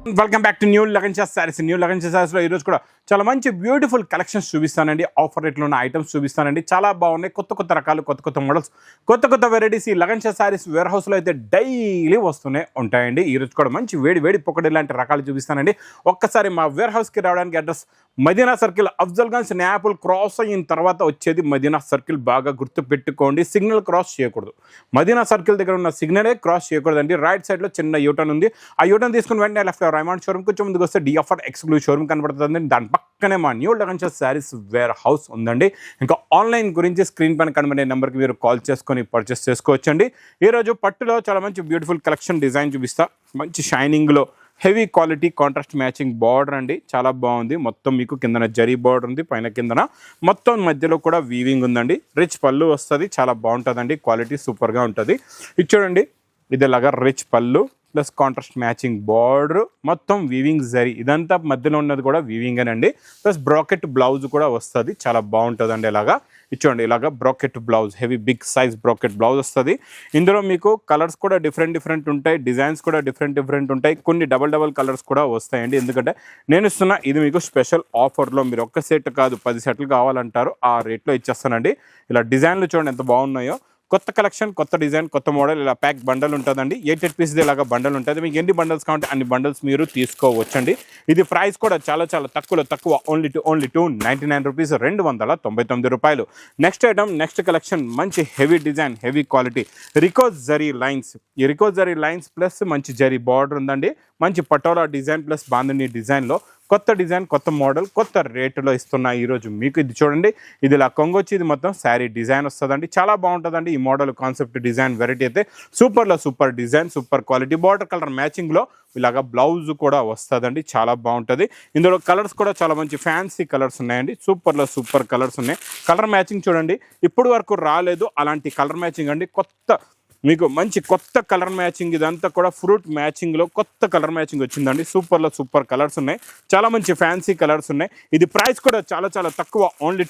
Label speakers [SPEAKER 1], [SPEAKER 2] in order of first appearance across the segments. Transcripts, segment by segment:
[SPEAKER 1] Welcome back to new Lagansha sarees. New Lagansha సారీస్లో ఈరోజు కూడా చాలా మంచి బ్యూటిఫుల్ కలెక్షన్స్ చూపిస్తానండి. ఆఫర్ రేట్లో ఉన్న ఐటమ్స్ చూపిస్తానండి. చాలా బాగున్నాయి. కొత్త రకాలు, కొత్త మోడల్స్, కొత్త వెరైటీస్ ఈ లగన్షా సారీస్ వేర్ హౌస్లో అయితే డైలీ వస్తూనే ఉంటాయండి. ఈరోజు కూడా మంచి వేడి పొక్కడి లాంటి రకాలు చూపిస్తానండి. ఒక్కసారి మా వేర్ హౌస్కి రావడానికి అడ్రస్ మదీనా సర్కిల్, అఫ్జల్గంజ్ స్నాపుల్ క్రాస్ అయిన తర్వాత వచ్చేది మదీనా సర్కిల్. బాగా గుర్తు పెట్టుకోండి, సిగ్నల్ క్రాస్ చేయకూడదు. మదీనా సర్కిల్ దగ్గర ఉన్న సిగ్నలే క్రాస్ చేయకూడదండి. రైట్ సైడ్లో చిన్న యూటర్న్ ఉంది. ఆ యూటర్న్ తీసుకుని వెంటనే లెఫ్ట్ రైమాండ్ షోరూమ్ కొంచెం ముందుకు వస్తే డిఎఫ్ఆర్ ఎక్స్క్లూజివ్ షోరూమ్ కనబడుతుంది. దాని పక్కనే మా new Lagansha saris warehouse ఉందండి. ఇంకా ఆన్లైన్ గురించి స్క్రీన్ పైన కనబడే నెంబర్కి మీరు కాల్ చేసుకొని పర్చేస్ చేసుకోవచ్చండి. ఈరోజు పట్టులో చాలా మంచి బ్యూటిఫుల్ కలెక్షన్ డిజైన్ చూపిస్తా. మంచి షైనింగ్లో heavy quality contrast matching border అండి. చాలా బాగుంది. మొత్తం మీకు కిందన జరీ బార్డర్ ఉంది, పైన కిందన మొత్తం మధ్యలో కూడా వీవింగ్ ఉందండి. రిచ్ పళ్ళు వస్తుంది. చాలా బాగుంటుందండి. క్వాలిటీ సూపర్గా ఉంటుంది. ఇది చూడండి, ఇది ఇలాగా రిచ్ పళ్ళు ప్లస్ కాంట్రాస్ట్ మ్యాచింగ్ బార్డర్, మొత్తం వీవింగ్ జరీ. ఇదంతా మధ్యలో ఉన్నది కూడా వీవింగ్ అండి. ప్లస్ బ్రాకెట్ బ్లౌజ్ కూడా వస్తుంది. చాలా బాగుంటుందండి. ఇలాగా ఇచ్చోండి, ఇలాగా brocade blouse, heavy big size brocade blouse వస్తుంది. ఇందులో మీకు కలర్స్ కూడా డిఫరెంట్ ఉంటాయి. డిజైన్స్ కూడా డిఫరెంట్ ఉంటాయి. కొన్ని డబల్ కలర్స్ కూడా వస్తాయండి. ఎందుకంటే నేను ఇస్తున్న ఇది మీకు స్పెషల్ ఆఫర్లో. మీరు ఒక్క సెట్ కాదు 10 సెట్లు కావాలంటారు, ఆ రేట్లో ఇచ్చేస్తానండి. ఇలా డిజైన్లు చూడండి ఎంత బాగున్నాయో. కొత్త కలెక్షన్, కొత్త డిజైన్, కొత్త మోడల్. ఇలా ప్యాక్ బండల్ ఉంటుందండి. 8 పీస్ది ఇలాగా బండల్ ఉంటుంది. మీకు ఎన్ని బండల్స్ కావాలంటే అన్ని బండల్స్ మీరు తీసుకోవచ్చండి. ఇది ప్రైస్ కూడా చాలా తక్కువ. ఓన్లీ 299 రూపీస్, 299 రూపాయలు. నెక్స్ట్ ఐటమ్, నెక్స్ట్ కలెక్షన్, మంచి హెవీ డిజైన్, హెవీ క్వాలిటీ రికోజ్ జరీ లైన్స్. ఈ రికోజ్ జరీ లైన్స్ ప్లస్ మంచి జరీ బార్డర్ ఉందండి. మంచి పటోలా డిజైన్ ప్లస్ బాందిని డిజైన్లో కొత్త డిజైన్, కొత్త మోడల్, కొత్త రేటులో ఇస్తున్నా ఈరోజు మీకు. ఇది చూడండి, ఇది ఇలా కొంగొచ్చి ఇది మొత్తం శారీ డిజైన్ వస్తుందండి. చాలా బాగుంటుందండి ఈ మోడల్. కాన్సెప్ట్ డిజైన్ వెరైటీ అయితే super design, super quality. Border colour మ్యాచింగ్లో ఇలాగా బ్లౌజ్ కూడా వస్తుందండి. చాలా బాగుంటుంది. ఇందులో కలర్స్ కూడా చాలా మంచి ఫ్యాన్సీ కలర్స్ ఉన్నాయండి. సూపర్ కలర్స్ ఉన్నాయి. కలర్ మ్యాచింగ్ చూడండి, ఇప్పుడు వరకు రాలేదు అలాంటి కలర్ మ్యాచింగ్ అండి. మీకు మంచి కొత్త కలర్ మ్యాచింగ్. ఇదంతా కూడా ఫ్రూట్ మ్యాచింగ్లో కొత్త కలర్ మ్యాచింగ్ వచ్చిందండి. సూపర్ కలర్స్ ఉన్నాయి. చాలా మంచి ఫ్యాన్సీ కలర్స్ ఉన్నాయి. ఇది ప్రైస్ కూడా చాలా తక్కువ. ఓన్లీ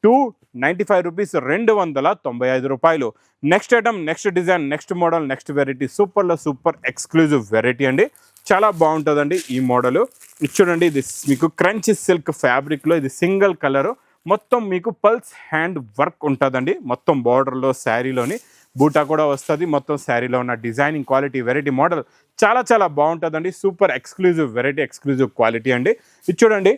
[SPEAKER 1] 295 రూపీస్, 295 రూపాయలు. Next item, next design, next model, next variety. Super exclusive variety అండి. చాలా బాగుంటుందండి ఈ మోడలు. ఇది చూడండి, ఇది మీకు క్రంచ్ సిల్క్ ఫ్యాబ్రిక్లో ఇది సింగిల్ కలరు. మొత్తం మీకు పల్స్ హ్యాండ్ వర్క్ ఉంటుందండి. మొత్తం బార్డర్లో శారీలోని బూటా కూడా వస్తుంది. మొత్తం శారీలో ఉన్న డిజైనింగ్ క్వాలిటీ, వెరైటీ, మోడల్ చాలా బాగుంటుందండి. Super exclusive variety, exclusive quality అండి. ఇది చూడండి,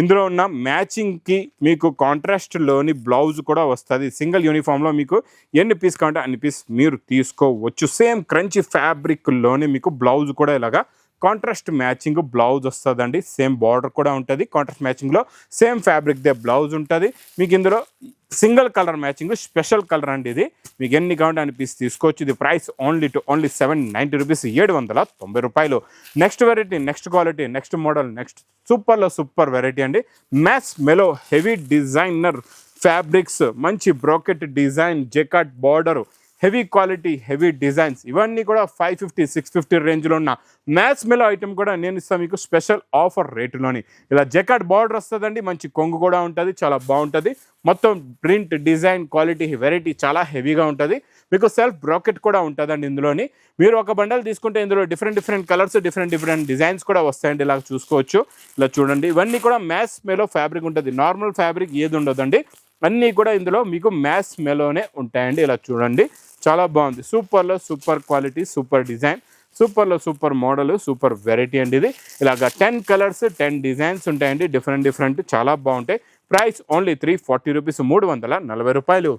[SPEAKER 1] ఇందులో ఉన్న మ్యాచింగ్కి మీకు కాంట్రాస్ట్లోని బ్లౌజ్ కూడా వస్తుంది. సింగిల్ యూనిఫామ్లో మీకు ఎన్ని పీస్ కావాలంటే అన్ని పీస్ మీరు తీసుకోవచ్చు. సేమ్ క్రంచీ ఫ్యాబ్రిక్లోని మీకు బ్లౌజ్ కూడా ఇలాగా కాంట్రాస్ట్ మ్యాచింగ్ బ్లౌజ్ వస్తుందండి. సేమ్ బార్డర్ కూడా ఉంటుంది. కాంట్రాస్ట్ మ్యాచింగ్లో సేమ్ ఫ్యాబ్రిక్దే బ్లౌజ్ ఉంటుంది. మీకు ఇందులో single colour matching, special colour అండి. ఇది మీకు ఎన్ని కావాలంటే అన్ని పీస్ తీసుకోవచ్చు. ఇది ప్రైస్ ఓన్లీ 790 రూపీస్, 790 రూపాయలు. Next variety, next quality, next model, next super variety అండి. మ్యాస్ మెలో హెవీ డిజైనర్ ఫ్యాబ్రిక్స్, మంచి brocade design, jacquard border, heavy quality, heavy designs. ఇవన్నీ కూడా 550, 650 రేంజ్లో ఉన్న మ్యాథ్స్ మెలో ఐటమ్ కూడా నేను ఇస్తాను మీకు స్పెషల్ ఆఫర్ రేటులోని. ఇలా జెకాట్ బార్డర్ వస్తుందండి. మంచి కొంగు కూడా ఉంటుంది. చాలా బాగుంటుంది. మొత్తం ప్రింట్, డిజైన్, క్వాలిటీ, వెరైటీ చాలా హెవీగా ఉంటుంది. మీకు సెల్ఫ్ బ్రాకెట్ కూడా ఉంటుందండి ఇందులోని. మీరు ఒక బండల్ తీసుకుంటే ఇందులో డిఫరెంట్ కలర్స్, డిఫరెంట్ డిజైన్స్ కూడా వస్తాయండి. ఇలా చూసుకోవచ్చు. ఇలా చూడండి, ఇవన్నీ కూడా మ్యాథ్స్ మెలో ఫ్యాబ్రిక్ ఉంటుంది. నార్మల్ ఫ్యాబ్రిక్ ఏది ఉండదండి. అన్నీ కూడా ఇందులో మీకు మ్యాథ్స్ మెలోనే ఉంటాయండి. ఇలా చూడండి, చాలా బాగుంది. Super quality, super design, super model, super variety అండి. ఇది ఇలాగా 10 కలర్స్, 10 డిజైన్స్ ఉంటాయండి. డిఫరెంట్ చాలా బాగుంటాయి. ప్రైస్ ఓన్లీ 340 రూపీస్, 340 రూపాయలు.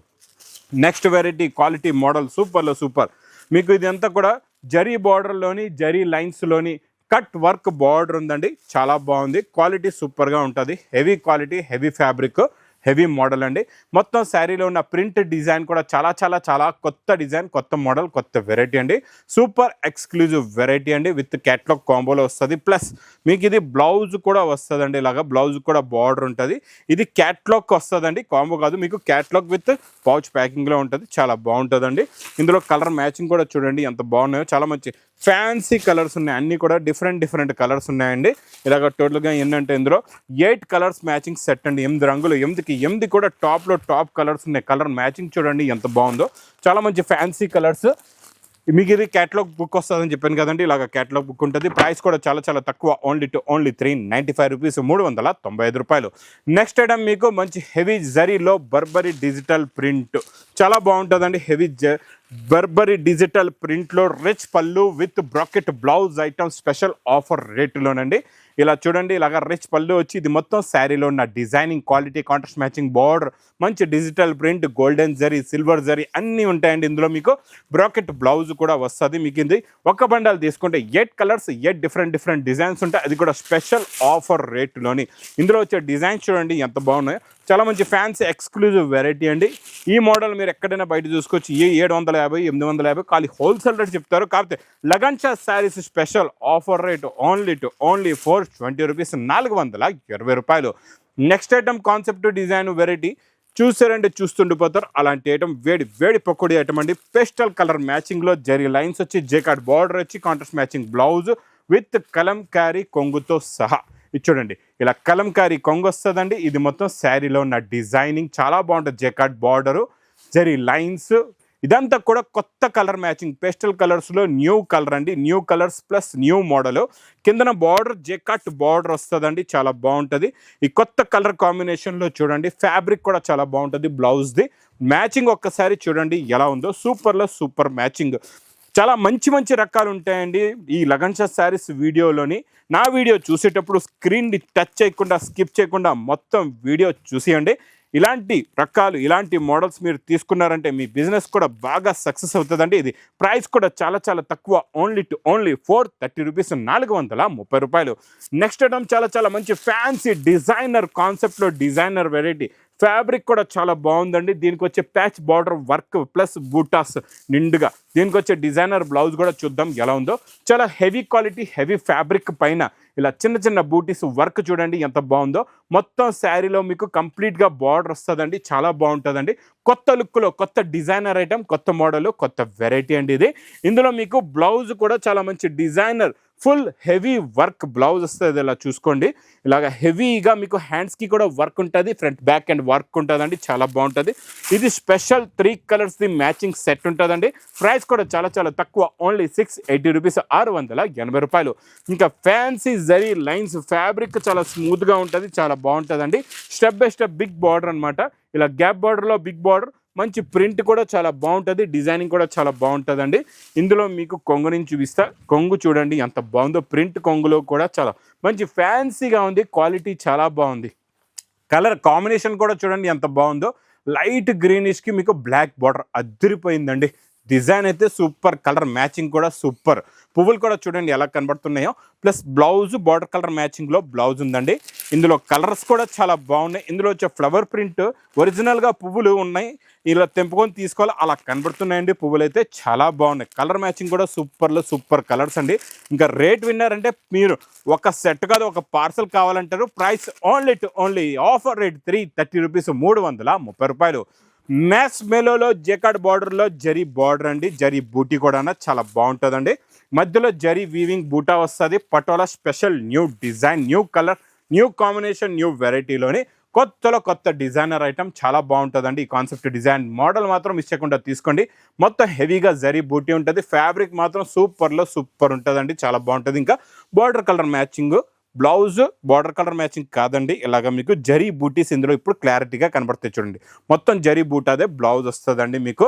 [SPEAKER 1] Next variety, quality, model super. మీకు ఇదంతా కూడా జరీ బార్డర్లోని, జరీ లైన్స్లోని కట్ వర్క్ బార్డర్ ఉందండి. చాలా బాగుంది. క్వాలిటీ సూపర్గా ఉంటుంది. Heavy quality, heavy fabric, heavy model అండి. మొత్తం శారీలో ఉన్న ప్రింట్ డిజైన్ కూడా చాలా కొత్త డిజైన్, కొత్త మోడల్, కొత్త వెరైటీ అండి. సూపర్ ఎక్స్క్లూజివ్ వెరైటీ అండి. విత్ క్యాట్లాగ్ కాంబోలో వస్తుంది. ప్లస్ మీకు ఇది బ్లౌజ్ కూడా వస్తుందండి. ఇలాగా బ్లౌజ్ కూడా బార్డర్ ఉంటుంది. ఇది క్యాట్లాగ్ వస్తుందండి, కాంబో కాదు. మీకు క్యాట్లాగ్ విత్ పౌచ్ ప్యాకింగ్లో ఉంటుంది. చాలా బాగుంటుందండి. ఇందులో కలర్ మ్యాచింగ్ కూడా చూడండి ఎంత బాగున్నాయో. చాలా మంచి ఫ్యాన్సీ కలర్స్ ఉన్నాయి. అన్నీ కూడా డిఫరెంట్ కలర్స్ ఉన్నాయండి. ఇలాగ టోటల్గా ఏంటంటే ఇందులో 8 కలర్స్ మ్యాచింగ్ సెట్ అండి. 8 రంగులు, 8 కూడా టాప్ కలర్స్ ఉన్నాయి. కలర్ మ్యాచింగ్ చూడండి ఎంత బాగుందో. చాలా మంచి ఫ్యాన్సీ కలర్స్. మీకు ఇది క్యాటలాగ్ బుక్ వస్తుందని చెప్పాను కదండి. ఇలాగ క్యాటలాగ్ బుక్ ఉంటుంది. ప్రైస్ కూడా చాలా చాలా తక్కువ, ఓన్లీ 395 రూపీస్, 395 రూపాయలు. నెక్స్ట్ ఐటమ్ మీకు మంచి హెవీ జరీలో బర్బరీ డిజిటల్ ప్రింట్, చాలా బాగుంటుందండి. హెవీ బర్బరీ డిజిటల్ ప్రింట్లో rich pallu with bracket blouse item special offer రేటులోనండి. ఇలా చూడండి, ఇలాగ రిచ్ పళ్ళు వచ్చి ఇది మొత్తం శారీలో ఉన్న designing quality, contrast matching border, మంచి digital print, golden zari, silver zari అన్నీ ఉంటాయండి. ఇందులో మీకు బ్రాకెట్ బ్లౌజ్ కూడా వస్తుంది. మీకు ఇది ఒక బండల్ తీసుకుంటే 8 కలర్స్, 8 డిఫరెంట్ డిజైన్స్ ఉంటాయి. అది కూడా స్పెషల్ ఆఫర్ రేట్లోని. ఇందులో వచ్చే డిజైన్స్ చూడండి ఎంత బాగున్నాయో. చాలా మంచి ఫ్యాన్సీ ఎక్స్క్లూజివ్ వెరైటీ అండి. ఈ మోడల్ మీరు ఎక్కడైనా బయట చూసుకోవచ్చు. 750, 850 ఖాళీ హోల్సేల్ రేట్ చెప్తారు. కాకపోతే Lagan Shah sarees special offer rate only 420 rupees, 420 రూపాయలు. Next item concept design variety చూసారంటే చూస్తుండిపోతారు. అలాంటి ఐటమ్ వేడి పకోడీ ఐటమ్ అండి. పేస్టల్ కలర్ మ్యాచింగ్లో జరీ లైన్స్ వచ్చి, జేకార్డ్ బార్డర్ వచ్చి, contrast matching blouse with kalamkari కొంగుతో సహా. ఇది చూడండి, ఇలా కలంకారీ కొంగు వస్తుందండి. ఇది మొత్తం శారీలో ఉన్న డిజైనింగ్ చాలా బాగుంటుంది. జేకార్డ్ బార్డరు, జరీ లైన్స్, ఇదంతా కూడా కొత్త కలర్ మ్యాచింగ్, పేస్టల్ కలర్స్లో న్యూ కలర్ అండి. New colours plus new model. కిందన బార్డర్ జేకాట్ బార్డర్ వస్తుందండి, చాలా బాగుంటుంది. ఈ కొత్త కలర్ కాంబినేషన్లో చూడండి, ఫ్యాబ్రిక్ కూడా చాలా బాగుంటుంది. బ్లౌజ్ది మ్యాచింగ్ ఒక్కసారి చూడండి ఎలా ఉందో, సూపర్ మ్యాచింగ్. చాలా మంచి రకాలు ఉంటాయండి ఈ లగన్ షా శారీస్ వీడియోలోని. నా వీడియో చూసేటప్పుడు స్క్రీన్ని టచ్ చేయకుండా, స్కిప్ చేయకుండా మొత్తం వీడియో చూసేయండి. ఇలాంటి రకాలు, ఇలాంటి మోడల్స్ మీరు తీసుకున్నారంటే మీ బిజినెస్ కూడా బాగా సక్సెస్ అవుతుందండి. ఇది ప్రైస్ కూడా చాలా తక్కువ, ఓన్లీ 430 రూపీస్, 430 రూపాయలు. నెక్స్ట్ ఐటమ్ చాలా మంచి ఫ్యాన్సీ డిజైనర్ కాన్సెప్ట్లో డిజైనర్ వెరైటీ. ఫ్యాబ్రిక్ కూడా చాలా బాగుందండి. దీనికి వచ్చే patch border work plus buttas నిండుగా. దీనికి వచ్చే డిజైనర్ బ్లౌజ్ కూడా చూద్దాం ఎలా ఉందో. చాలా హెవీ క్వాలిటీ, హెవీ ఫ్యాబ్రిక్ పైన ఇలా చిన్న బూటీస్ వర్క్ చూడండి ఎంత బాగుందో. మొత్తం శారీలో మీకు కంప్లీట్గా బార్డర్ వస్తుందండి, చాలా బాగుంటుందండి. కొత్త లుక్లో, కొత్త డిజైనర్ ఐటమ్, కొత్త మోడల్, కొత్త వెరైటీ అండి ఇది. ఇందులో మీకు బ్లౌజ్ కూడా చాలా మంచి designer full heavy work blouse వస్తుంది. ఇలా చూసుకోండి, ఇలాగ హెవీగా మీకు హ్యాండ్స్కి కూడా వర్క్ ఉంటుంది, ఫ్రంట్ బ్యాక్ అండ్ వర్క్ ఉంటుందండి, చాలా బాగుంటుంది. ఇది స్పెషల్ 3 కలర్స్ది మ్యాచింగ్ సెట్ ఉంటుందండి. ప్రైస్ కూడా చాలా తక్కువ, ఓన్లీ 680 రూపీస్, 680 రూపాయలు. ఇంకా ఫ్యాన్సీ జరీ లైన్స్, ఫ్యాబ్రిక్ చాలా స్మూత్గా ఉంటుంది, చాలా బాగుంటుందండి. Step by step big border అనమాట. ఇలా గ్యాప్ బార్డర్లో బిగ్ బార్డర్, మంచి ప్రింట్ కూడా చాలా బాగుంటుంది, డిజైనింగ్ కూడా చాలా బాగుంటుందండి. ఇందులో మీకు కొంగు నుంచి చూపిస్తా. కొంగు చూడండి ఎంత బాగుందో. ప్రింట్ కొంగులో కూడా చాలా మంచి ఫ్యాన్సీగా ఉంది, క్వాలిటీ చాలా బాగుంది. కలర్ కాంబినేషన్ కూడా చూడండి ఎంత బాగుందో. లైట్ గ్రీనిష్కి మీకు బ్లాక్ బార్డర్ అదిరిపోయిందండి. డిజైన్ అయితే సూపర్, కలర్ మ్యాచింగ్ కూడా సూపర్. పువ్వులు కూడా చూడండి ఎలా కనబడుతున్నాయో. ప్లస్ బ్లౌజ్ బార్డర్ కలర్ మ్యాచింగ్లో బ్లౌజ్ ఉందండి. ఇందులో కలర్స్ కూడా చాలా బాగున్నాయి. ఇందులో వచ్చే ఫ్లవర్ ప్రింట్ ఒరిజినల్గా పువ్వులు ఉన్నాయి, ఇలా తెంపుకొని తీసుకోవాలి, అలా కనబడుతున్నాయండి. పువ్వులు అయితే చాలా బాగున్నాయి. కలర్ మ్యాచింగ్ కూడా సూపర్ కలర్స్ అండి. ఇంకా రేట్ విన్నారంటే మీరు ఒక సెట్ కాదు, ఒక పార్సల్ కావాలంటారు. Price only offer rate 330 rupees, 330 రూపాయలు. మ్యాక్స్ మెలోలో జేకార్డ్ బార్డర్లో జరీ బార్డర్ అండి. జరీ బూటీ కూడా చాలా బాగుంటుందండి. మధ్యలో జరీ వీవింగ్ బూటా వస్తుంది. Patola special new design, new colour, new combination, new వెరైటీలోని కొత్త డిజైనర్ ఐటమ్ చాలా బాగుంటుందండి. ఈ కాన్సెప్ట్ డిజైన్ మోడల్ మాత్రం మిస్ చేయకుండా తీసుకోండి. మొత్తం హెవీగా జరీ బూటీ ఉంటుంది. ఫ్యాబ్రిక్ మాత్రం సూపర్ ఉంటుందండి, చాలా బాగుంటుంది. ఇంకా border colour matching blouse, border colour matching కాదండి, ఇలాగ మీకు జరీ బూటీస్ ఇందులో ఇప్పుడు క్లారిటీగా కనబడతాయి చూడండి. మొత్తం జరీ బూటాదే బ్లౌజ్ వస్తుందండి మీకు.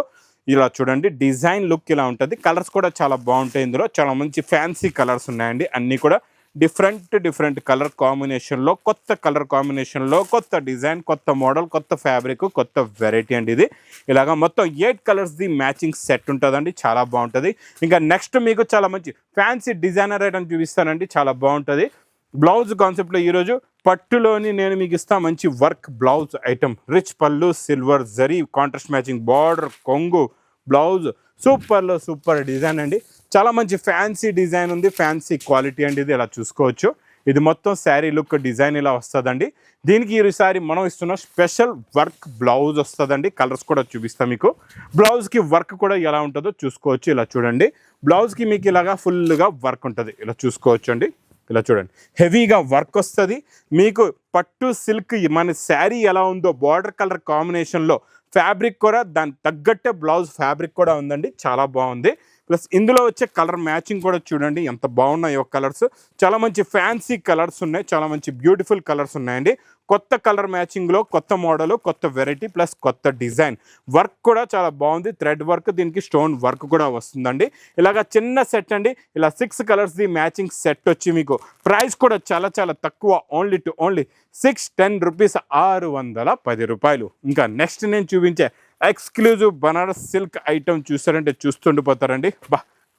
[SPEAKER 1] ఇలా చూడండి, డిజైన్ లుక్ ఇలా ఉంటుంది. కలర్స్ కూడా చాలా బాగుంటాయి. ఇందులో చాలా మంచి ఫ్యాన్సీ కలర్స్ ఉన్నాయండి. అన్నీ కూడా డిఫరెంట్ కలర్ కాంబినేషన్లో, కొత్త కలర్ కాంబినేషన్లో, కొత్త డిజైన్, కొత్త మోడల్, కొత్త ఫ్యాబ్రిక్, కొత్త వెరైటీ అండి ఇది. ఇలాగ మొత్తం 8 కలర్స్ది మ్యాచింగ్ సెట్ ఉంటుందండి, చాలా బాగుంటుంది. ఇంకా నెక్స్ట్ మీకు చాలా మంచి ఫ్యాన్సీ డిజైనర్ ఐటమ్ చూపిస్తానండి, చాలా బాగుంటుంది. బ్లౌజ్ కాన్సెప్ట్లో ఈరోజు పట్టులోని నేను మీకు ఇస్తా మంచి వర్క్ బ్లౌజ్ ఐటమ్. రిచ్ పళ్ళు, silver zari, contrast matching border, కొంగు, బ్లౌజ్ సూపర్ డిజైన్ అండి. చాలా మంచి ఫ్యాన్సీ డిజైన్ ఉంది, ఫ్యాన్సీ క్వాలిటీ అండి ఇది. ఇలా చూసుకోవచ్చు. ఇది మొత్తం శారీ లుక్ డిజైన్ ఇలా వస్తుందండి. దీనికి ఈసారి మనం ఇస్తున్న స్పెషల్ వర్క్ బ్లౌజ్ వస్తుందండి. కలర్స్ కూడా చూపిస్తాం మీకు. బ్లౌజ్కి వర్క్ కూడా ఎలా ఉంటుందో చూసుకోవచ్చు. ఇలా చూడండి, బ్లౌజ్కి మీకు ఇలాగా ఫుల్గా వర్క్ ఉంటుంది, ఇలా చూసుకోవచ్చు అండి. ఇలా చూడండి, హెవీగా వర్క్ వస్తుంది మీకు. పట్టు సిల్క్ మన శారీ ఎలా ఉందో బార్డర్ కలర్ కాంబినేషన్లో ఫ్యాబ్రిక్ కూడా దానికి తగ్గట్టే బ్లౌజ్ ఫ్యాబ్రిక్ కూడా ఉందండి, చాలా బాగుంది. ప్లస్ ఇందులో వచ్చే కలర్ మ్యాచింగ్ కూడా చూడండి ఎంత బాగున్నాయో కలర్స్. చాలా మంచి ఫ్యాన్సీ కలర్స్ ఉన్నాయి, చాలా మంచి బ్యూటిఫుల్ కలర్స్ ఉన్నాయండి. కొత్త కలర్ మ్యాచింగ్లో కొత్త మోడల్, కొత్త వెరైటీ ప్లస్ కొత్త డిజైన్. వర్క్ కూడా చాలా బాగుంది, థ్రెడ్ వర్క్, దీనికి స్టోన్ వర్క్ కూడా వస్తుందండి. ఇలాగ చిన్న సెట్ అండి, ఇలా 6 కలర్స్ది మ్యాచింగ్ సెట్ వచ్చి మీకు ప్రైస్ కూడా చాలా చాలా తక్కువ, ఓన్లీ 610 రూపీస్, 610 రూపాయలు. ఇంకా నెక్స్ట్ నేను చూపించే ఎక్స్క్లూజివ్ బనారస్ సిల్క్ ఐటమ్ చూస్తారంటే చూస్తుండిపోతారండి.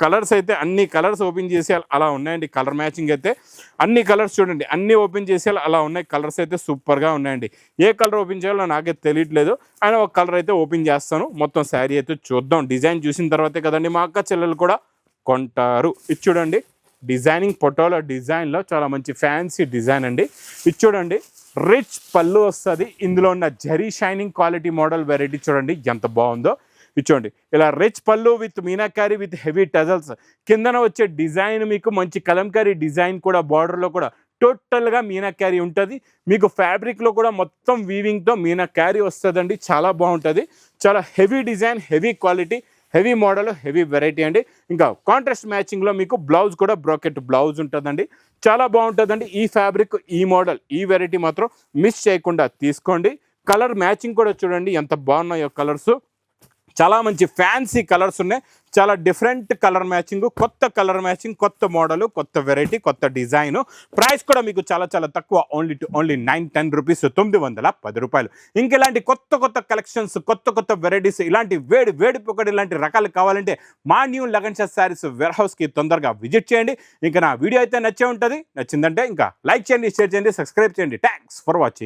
[SPEAKER 1] కలర్స్ అయితే అన్ని కలర్స్ ఓపెన్ చేసేయాలి అలా ఉన్నాయండి. కలర్ మ్యాచింగ్ అయితే అన్ని కలర్స్ చూడండి, అన్నీ ఓపెన్ చేసేయాలి అలా ఉన్నాయి. కలర్స్ అయితే సూపర్గా ఉన్నాయండి. ఏ కలర్ ఓపెన్ చేయాలో నాకే తెలియట్లేదు, అయినా ఒక కలర్ అయితే ఓపెన్ చేస్తాను. మొత్తం శారీ అయితే చూద్దాం. డిజైన్ చూసిన తర్వాతే కదండి మా అక్క చెల్లెలు కూడా కొంటారు. ఇది చూడండి, డిజైనింగ్ పొటోలో డిజైన్లో చాలా మంచి ఫ్యాన్సీ డిజైన్ అండి. ఇది చూడండి, రిచ్ పళ్ళు వస్తుంది. ఇందులో ఉన్న zari shining quality model variety చూడండి ఎంత బాగుందో. ఇచ్చోండి, ఇలా rich pallu with meenakari with heavy tassels. కిందన వచ్చే డిజైన్ మీకు మంచి కలంకారీ డిజైన్ కూడా, బార్డర్లో కూడా టోటల్గా మీనాకారీ ఉంటుంది. మీకు ఫ్యాబ్రిక్లో కూడా మొత్తం వీవింగ్తో మీనాకారీ వస్తుందండి. చాలా బాగుంటుంది, చాలా heavy design, heavy quality, heavy model, heavy variety అండి. ఇంకా కాంట్రాస్ట్ మ్యాచింగ్లో మీకు బ్లౌజ్ కూడా బ్రోకెట్ బ్లౌజ్ ఉంటుందండి. చాలా బాగుంటుందండి. ఈ ఫ్యాబ్రిక్, ఈ మోడల్, ఈ వెరైటీ మాత్రం మిస్ చేయకుండా తీసుకోండి. కలర్ మ్యాచింగ్ కూడా చూడండి ఎంత బాగున్నాయో కలర్స్. చాలా మంచి ఫ్యాన్సీ కలర్స్ ఉన్నాయి, చాలా డిఫరెంట్ కలర్ మ్యాచింగ్, కొత్త కలర్ మ్యాచింగ్, కొత్త మోడలు, కొత్త వెరైటీ, కొత్త డిజైను. ప్రైస్ కూడా మీకు చాలా చాలా తక్కువ, ఓన్లీ 910 రూపీస్, 910 రూపాయలు. ఇంకెలాంటి కొత్త కొత్త కలెక్షన్స్, కొత్త కొత్త వెరైటీస్, ఇలాంటి వేడి పొకటి ఇలాంటి రకాలు కావాలంటే మా న్యూ లగన్ శారీస్ వేర్ హౌస్కి తొందరగా విజిట్ చేయండి. ఇంకా నా వీడియో అయితే నచ్చే ఉంటుంది. నచ్చిందంటే ఇంకా లైక్ చేయండి, షేర్ చేయండి, సబ్స్క్రైబ్ చేయండి. Thanks for watching.